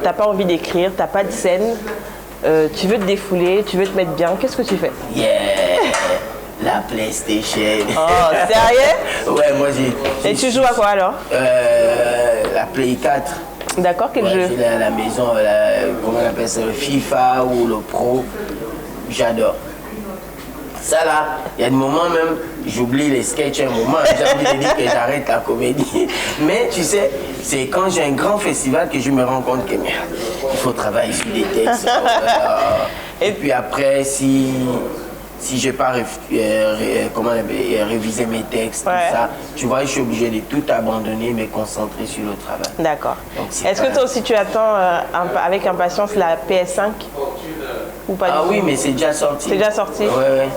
Speaker 1: t'as pas envie d'écrire, t'as pas de scène, tu veux te défouler, tu veux te mettre bien, qu'est-ce que tu fais?
Speaker 2: Yeah, la PlayStation.
Speaker 1: Oh, sérieux?
Speaker 2: Ouais, moi j'ai...
Speaker 1: Et tu joues à quoi alors?
Speaker 2: La Play 4.
Speaker 1: D'accord, quel jeu?
Speaker 2: J'ai à la maison, comment on appelle ça, le FIFA ou le Pro. J'adore. Ça là, il y a des moments même, j'oublie les sketchs un moment, j'ai envie de dire que j'arrête la comédie. Mais tu sais, c'est quand j'ai un grand festival que je me rends compte que merde, il faut travailler sur des textes. Et puis après, si je n'ai pas révisé mes textes, tout ça, tu vois, je suis obligé de tout abandonner, me concentrer sur le travail.
Speaker 1: D'accord. Est-ce que toi aussi tu attends avec impatience la PS5 ou pas?
Speaker 2: Ah oui, mais c'est déjà sorti.
Speaker 1: C'est déjà sorti?
Speaker 2: Ouais.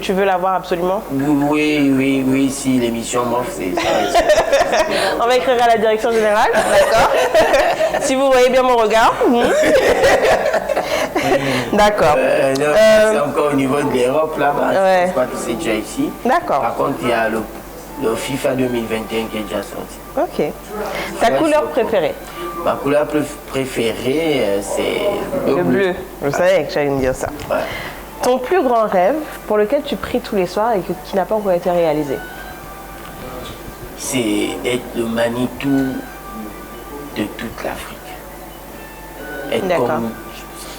Speaker 1: Tu veux l'avoir absolument?
Speaker 2: Oui, si l'émission m'offre, c'est ça.
Speaker 1: On va écrire à la direction générale, d'accord? Si vous voyez bien mon regard. D'accord.
Speaker 2: C'est encore au niveau de l'Europe là-bas.
Speaker 1: Ouais.
Speaker 2: Je crois que c'est déjà ici.
Speaker 1: D'accord.
Speaker 2: Par contre, il y a le FIFA 2021 qui est déjà sorti.
Speaker 1: Ok. Ta couleur préférée?
Speaker 2: Ma couleur préférée, c'est
Speaker 1: Le bleu. Je savais que j'allais me dire ça.
Speaker 2: Ouais.
Speaker 1: Ton plus grand rêve pour lequel tu pries tous les soirs et qui n'a pas encore été réalisé?
Speaker 2: C'est d'être le Manitou de toute l'Afrique.
Speaker 1: D'accord.
Speaker 2: Comme,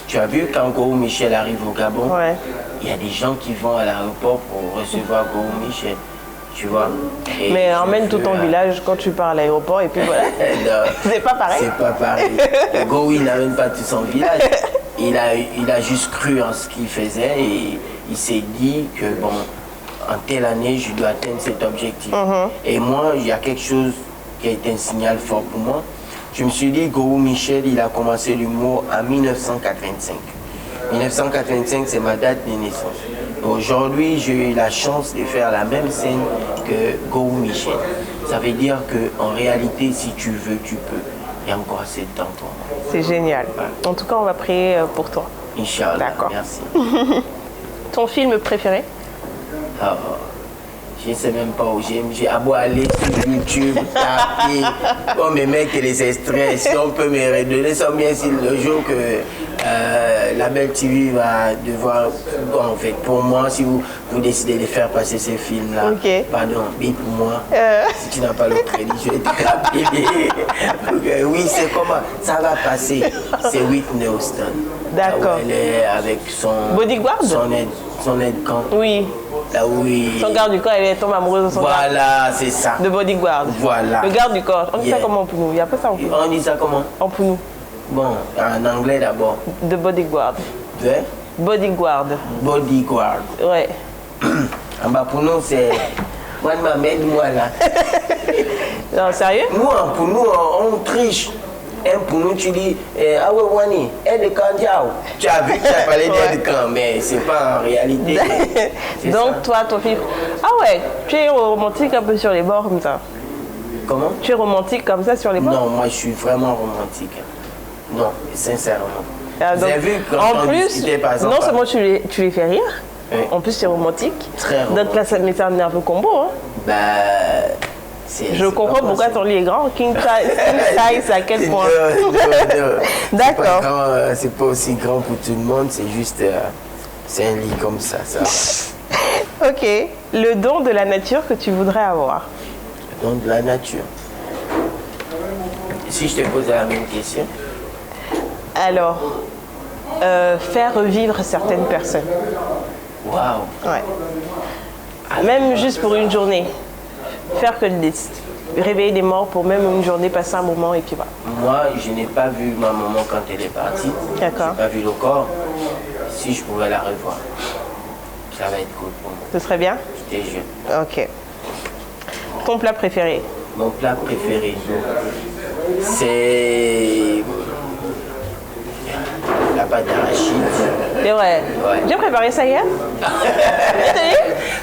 Speaker 2: tu as vu quand Goro Michel arrive au Gabon,
Speaker 1: Ouais.
Speaker 2: il y a des gens qui vont à l'aéroport pour recevoir Goro Michel. Tu vois. Et
Speaker 1: Mais emmène tout ton village quand tu pars à l'aéroport et puis voilà. C'est pas pareil.
Speaker 2: C'est pas pareil. Goro, il n'amène pas tout son village. Il a juste cru en ce qu'il faisait et il s'est dit que bon, en telle année, je dois atteindre cet objectif. Et moi, il y a quelque chose qui a été un signal fort pour moi. Je me suis dit, Goro Michel, il a commencé l'humour en 1985. 1985, c'est ma date de naissance. Aujourd'hui, j'ai eu la chance de faire la même scène que Goro Michel. Ça veut dire qu'en réalité, si tu veux, tu peux. Il y a encore assez de temps pour moi.
Speaker 1: C'est génial. En tout cas, on va prier pour toi.
Speaker 2: Inch'Allah.
Speaker 1: D'accord.
Speaker 2: Merci.
Speaker 1: Ton film préféré?
Speaker 2: Ah, je ne sais même pas où j'ai à boire aller sur YouTube, taper, on me met que les extraits, si on peut me redonner ça, bien si le jour que la Belle TV va devoir, bon, en fait, pour moi, si vous décidez de faire passer ces films-là, pardon, bip pour moi, si tu n'as pas le crédit, je vais te rappeler. Oui, c'est comment ça va passer, c'est Whitney Houston.
Speaker 1: D'accord.
Speaker 2: Elle est avec son
Speaker 1: Bodyguard?
Speaker 2: Son aide-camp.
Speaker 1: Oui.
Speaker 2: Là, oui.
Speaker 1: Son garde du corps, elle tombe amoureuse de son garde.
Speaker 2: Voilà, c'est ça.
Speaker 1: De bodyguard.
Speaker 2: Voilà.
Speaker 1: Le garde du corps. On dit ça comment en Pounou? Il n'y a pas ça en Pounou.
Speaker 2: On dit ça comment?
Speaker 1: En Pounou.
Speaker 2: Bon, en anglais d'abord.
Speaker 1: De bodyguard.
Speaker 2: De
Speaker 1: Bodyguard.
Speaker 2: bodyguard.
Speaker 1: Ouais.
Speaker 2: En bas pour nous, c'est. Moi, m'aide-moi là.
Speaker 1: Non, sérieux?
Speaker 2: Nous, pour nous, on triche. Pour nous, tu dis, ah ouais, Wani, aide-camp, ciao. Tu as vu que tu as parlé d'aide-camp, mais c'est pas en réalité.
Speaker 1: Donc, toi, ton film. Ah ouais, tu es romantique un peu sur les bords comme ça.
Speaker 2: Comment?
Speaker 1: Tu es romantique comme ça sur les bords?
Speaker 2: Non, moi, je suis vraiment romantique. Non, sincèrement.
Speaker 1: Ah,
Speaker 2: Vous avez vu quand
Speaker 1: en
Speaker 2: on
Speaker 1: plus,
Speaker 2: discutait, par exemple,
Speaker 1: non seulement tu les fais rire,
Speaker 2: oui.
Speaker 1: En plus tu es romantique.
Speaker 2: Très romantique.
Speaker 1: Donc là, ça met un nerveux combo. Hein.
Speaker 2: Bah,
Speaker 1: je comprends pourquoi ton lit est grand. King size, à quel point? D'accord.
Speaker 2: C'est pas aussi grand pour tout le monde, c'est juste. C'est un lit comme ça.
Speaker 1: Ok. Le don de la nature que tu voudrais avoir?
Speaker 2: Le don de la nature. Si je te pose la même question.
Speaker 1: Alors, faire revivre certaines personnes.
Speaker 2: Waouh.
Speaker 1: Ouais. Même juste pour une journée. Faire que réveiller des morts pour même une journée, passer un moment et puis voilà.
Speaker 2: Moi, je n'ai pas vu ma maman quand elle est partie.
Speaker 1: D'accord.
Speaker 2: Je n'ai pas vu le corps. Si je pouvais la revoir, ça va être cool pour moi.
Speaker 1: Ce serait bien?
Speaker 2: Je te jure.
Speaker 1: Ok. Ton plat préféré?
Speaker 2: Mon plat préféré, c'est la pâte d'arachide.
Speaker 1: C'est vrai.
Speaker 2: Ouais.
Speaker 1: J'ai préparé ça hier.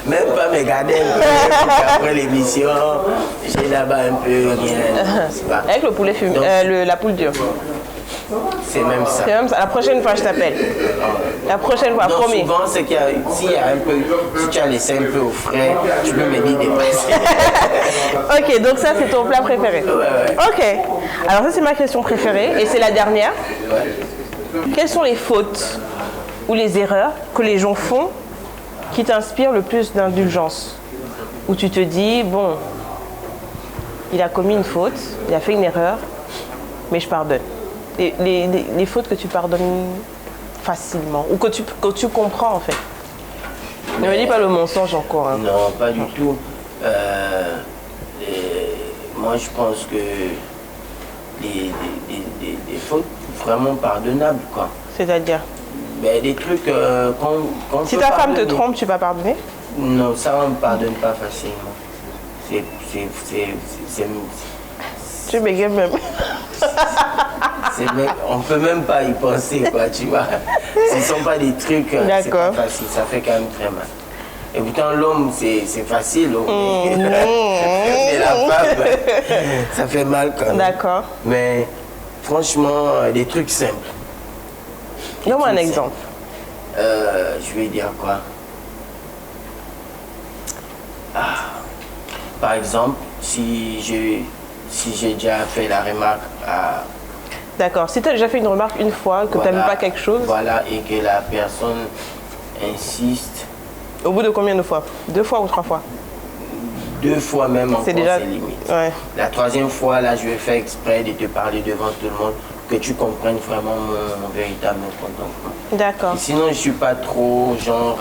Speaker 2: Même pas me garder un peu. Après l'émission, j'ai là-bas un peu rien. Pas.
Speaker 1: Avec le poulet fumé, la poule dure.
Speaker 2: C'est même ça.
Speaker 1: C'est même ça. La prochaine fois, je t'appelle. La prochaine fois,
Speaker 2: non,
Speaker 1: promis.
Speaker 2: Souvent, c'est qu'il y a, s'il y a un peu, si tu as laissé un peu au frais, tu peux me dire de passer.
Speaker 1: Ok, donc ça, c'est ton plat préféré.
Speaker 2: Ouais.
Speaker 1: Ok. Alors ça, c'est ma question préférée et c'est la dernière.
Speaker 2: Ouais.
Speaker 1: Quelles sont les fautes ou les erreurs que les gens font qui t'inspirent le plus d'indulgence? Où tu te dis, bon, il a commis une faute, il a fait une erreur, mais je pardonne. Les fautes que tu pardonnes facilement ou que tu comprends en fait. Ne me dis pas le mensonge encore. Hein.
Speaker 2: Non, pas du tout. Moi, je pense que des fautes vraiment pardonnables, quoi.
Speaker 1: C'est-à-dire?
Speaker 2: Ben, des trucs qu'on
Speaker 1: Si
Speaker 2: peut
Speaker 1: ta femme
Speaker 2: pardonner.
Speaker 1: te trompe, tu vas pardonner?
Speaker 2: Non, ça on ne pardonne pas facilement.
Speaker 1: Tu bégayes même.
Speaker 2: On peut même pas y penser, quoi, tu vois. Ce ne sont pas des trucs, c'est pas facile, ça fait quand même très mal. Et pourtant, l'homme, c'est facile, mais la femme, ça fait mal quand même.
Speaker 1: D'accord.
Speaker 2: Mais franchement, des trucs simples.
Speaker 1: Donne-moi un exemple.
Speaker 2: Je vais dire quoi? Par exemple, si j'ai déjà fait la remarque à...
Speaker 1: D'accord. Si tu as déjà fait une remarque une fois, que tu n'aimes pas quelque chose...
Speaker 2: Voilà, et que la personne insiste...
Speaker 1: Au bout de combien de fois? 2 fois ou 3 fois?
Speaker 2: 2 fois même encore, c'est
Speaker 1: déjà...
Speaker 2: limite.
Speaker 1: Ouais.
Speaker 2: La 3e fois, là, je vais faire exprès de te parler devant tout le monde, que tu comprennes vraiment mon véritable contentement.
Speaker 1: D'accord.
Speaker 2: Sinon, je ne suis pas trop genre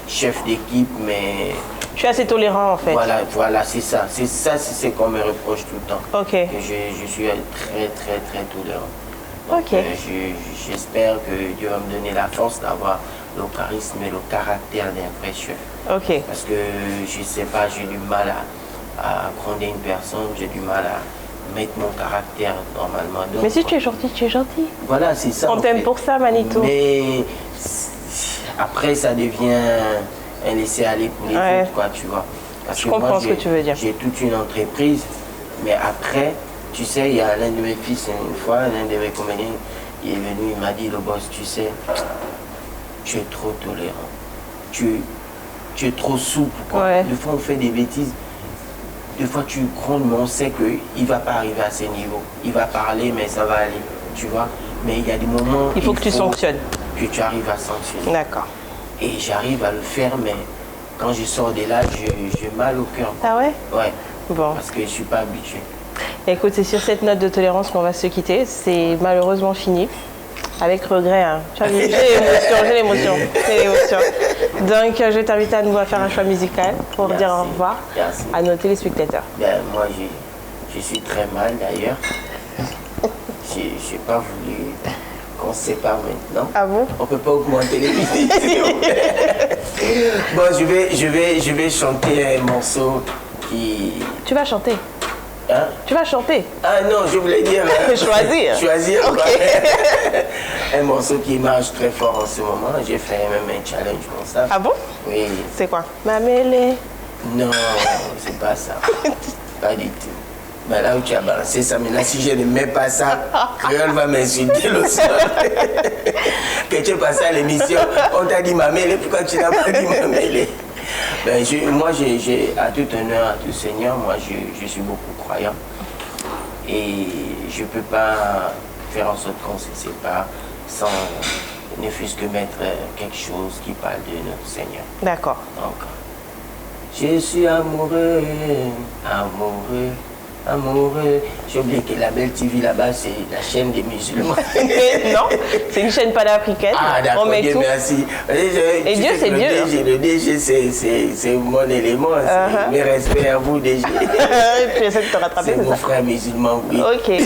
Speaker 2: chef d'équipe, mais...
Speaker 1: Je suis assez tolérant en fait.
Speaker 2: Voilà, c'est ça. C'est ça, c'est ce qu'on me reproche tout le temps.
Speaker 1: Ok.
Speaker 2: Que je suis très, très, très tolérant. Donc,
Speaker 1: ok.
Speaker 2: J'espère que Dieu va me donner la force d'avoir le charisme et le caractère d'un vrai chef.
Speaker 1: Ok.
Speaker 2: Parce que je ne sais pas, j'ai du mal à gronder une personne, j'ai du mal à mettre mon caractère normalement. Donc,
Speaker 1: mais si tu es gentil, tu es gentil.
Speaker 2: Voilà, c'est ça.
Speaker 1: On t'aime pour ça, Manito.
Speaker 2: Mais après, ça devient un laisser-aller pour les autres, quoi, tu vois. Parce
Speaker 1: je comprends ce que tu veux dire.
Speaker 2: J'ai toute une entreprise, mais après, tu sais, il y a l'un de mes fils, une fois, l'un de mes comédiens, il est venu, il m'a dit, le boss, tu sais, tu es trop tolérant. Tu es trop souple, quoi.
Speaker 1: Ouais.
Speaker 2: Des fois, on fait des bêtises. Des fois, tu grondes, mais on sait qu'il ne va pas arriver à ce niveau. Il va parler, mais ça va aller, tu vois. Mais il y a des moments...
Speaker 1: Il faut que tu sanctionnes.
Speaker 2: Que tu arrives à sanctionner.
Speaker 1: D'accord.
Speaker 2: Et j'arrive à le faire, mais quand je sors de là, j'ai mal au cœur.
Speaker 1: Ah ouais?
Speaker 2: Ouais.
Speaker 1: Bon.
Speaker 2: Parce que je ne suis pas habitué.
Speaker 1: Écoute, c'est sur cette note de tolérance qu'on va se quitter. C'est malheureusement fini. Avec regret. Hein. J'ai l'émotion. Donc, je vais t'inviter à nouveau à faire un choix musical pour dire au revoir à nos téléspectateurs.
Speaker 2: Ben, moi, je suis très mal d'ailleurs. Je n'ai pas voulu qu'on se sépare maintenant.
Speaker 1: Ah bon?
Speaker 2: On ne peut pas augmenter les visites. Bon, je vais chanter un morceau qui...
Speaker 1: Tu vas chanter?
Speaker 2: Hein?
Speaker 1: Tu vas chanter?
Speaker 2: Ah non, je voulais dire...
Speaker 1: Choisir.
Speaker 2: Choisir,
Speaker 1: okay.
Speaker 2: Un morceau qui marche très fort en ce moment. J'ai fait même un challenge pour ça.
Speaker 1: Ah bon?
Speaker 2: Oui.
Speaker 1: C'est quoi? Mamélé?
Speaker 2: Non, c'est pas ça. Pas du tout. Ben là où tu as balancé ça, mais là si je ne mets pas ça, Créole va m'insulter le soir. Que tu es passé à l'émission, on t'a dit Mamélé, pourquoi tu n'as pas dit Mamélé? Ben, moi, j'ai à tout honneur, à tout Seigneur, moi je suis beaucoup croyant. Et je ne peux pas faire en sorte qu'on se sépare sans ne fût-ce que mettre quelque chose qui parle de notre Seigneur.
Speaker 1: D'accord.
Speaker 2: Donc, je suis amoureux, amoureux, amoureux. J'ai oublié que la Belle TV là-bas, c'est la chaîne des musulmans.
Speaker 1: Non, c'est une chaîne panafricaine.
Speaker 2: Ah d'accord, Dieu tout. Merci.
Speaker 1: Et Dieu, c'est Dieu.
Speaker 2: Le DG, c'est mon élément. Mes respects à vous, DG.
Speaker 1: Tu essaies de te rattraper,
Speaker 2: c'est mon frère musulman, oui.
Speaker 1: Ok.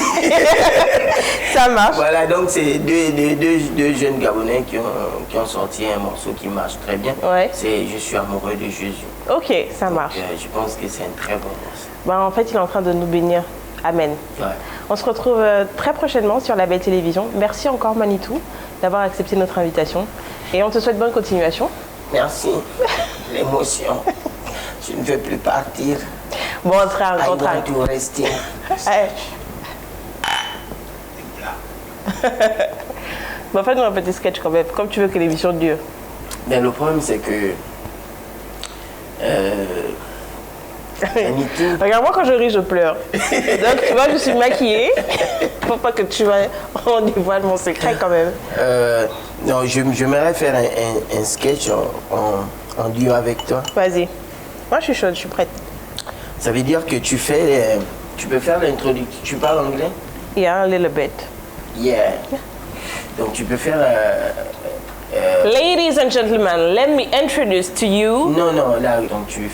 Speaker 1: Ça marche.
Speaker 2: Voilà, donc c'est deux jeunes Gabonais qui ont sorti un morceau qui marche très bien.
Speaker 1: Ouais.
Speaker 2: C'est Je suis amoureux de Jésus.
Speaker 1: Ok, ça marche.
Speaker 2: Donc, je pense que c'est un très bon morceau.
Speaker 1: Ben, en fait, il est en train de nous bénir. Amen.
Speaker 2: Ouais.
Speaker 1: On se retrouve très prochainement sur La Belle Télévision. Merci encore Manitou d'avoir accepté notre invitation. Et on te souhaite bonne continuation.
Speaker 2: Merci. L'émotion. Je ne veux plus partir.
Speaker 1: Bon, on sera un contrat.
Speaker 2: I want to rester.
Speaker 1: Bon, fais-nous un petit sketch quand même, comme tu veux que l'émission dure.
Speaker 2: Ben, le problème, c'est que...
Speaker 1: Regarde-moi quand je ris, je pleure. Donc, tu vois, je suis maquillée. Faut pas que tu vois, on dévoile mon secret quand même.
Speaker 2: Non, j'aimerais faire un sketch en duo avec toi.
Speaker 1: Vas-y. Moi, je suis chaude, je suis prête.
Speaker 2: Ça veut dire que tu peux faire l'introduction. Tu parles anglais?
Speaker 1: Yeah, a little bit.
Speaker 2: Yeah. Donc, tu peux faire...
Speaker 1: Ladies and gentlemen, let me introduce to you...
Speaker 2: Non, là, donc tu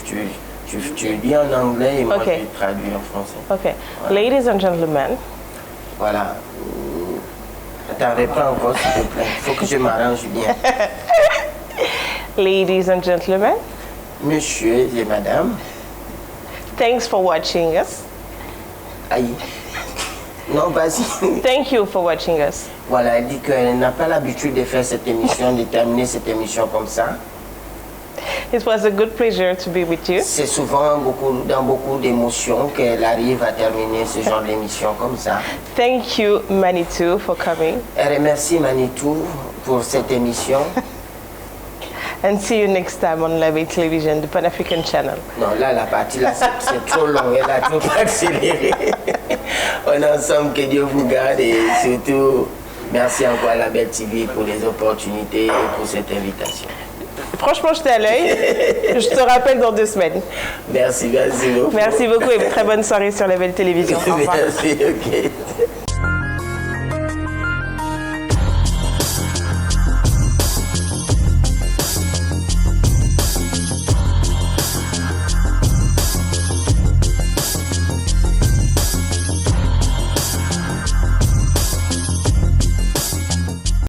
Speaker 2: dis en anglais et moi je vais traduire en français.
Speaker 1: Ok. Voilà. Ladies and gentlemen.
Speaker 2: Voilà. T'arrêtes pas encore, s'il te plaît. Il faut que je m'arrange bien.
Speaker 1: Ladies and gentlemen.
Speaker 2: Monsieur et madame.
Speaker 1: Thanks for watching us.
Speaker 2: Aïe. Non, vas-y.
Speaker 1: Thank you for watching us.
Speaker 2: Voilà, elle dit qu'elle n'a pas l'habitude de faire cette émission, de terminer cette émission comme ça.
Speaker 1: It was a good pleasure to be with you.
Speaker 2: C'est souvent dans beaucoup d'émotions qu'elle arrive à terminer ce genre d'émission comme ça.
Speaker 1: Thank you, Manitou, for coming.
Speaker 2: Et remercie Manitou pour cette émission.
Speaker 1: And see you next time on Label Television, the Pan-African channel.
Speaker 2: Non, là, la partie là, c'est trop long. Elle a trop accéléré. On est ensemble, que Dieu vous garde et surtout, merci encore à Label TV pour les opportunités et pour cette invitation.
Speaker 1: Franchement, j'étais à l'œil. Je te rappelle dans 2 semaines.
Speaker 2: Merci beaucoup.
Speaker 1: Merci beaucoup et très bonne soirée sur Label Télévision. Au revoir.
Speaker 2: Merci, ok.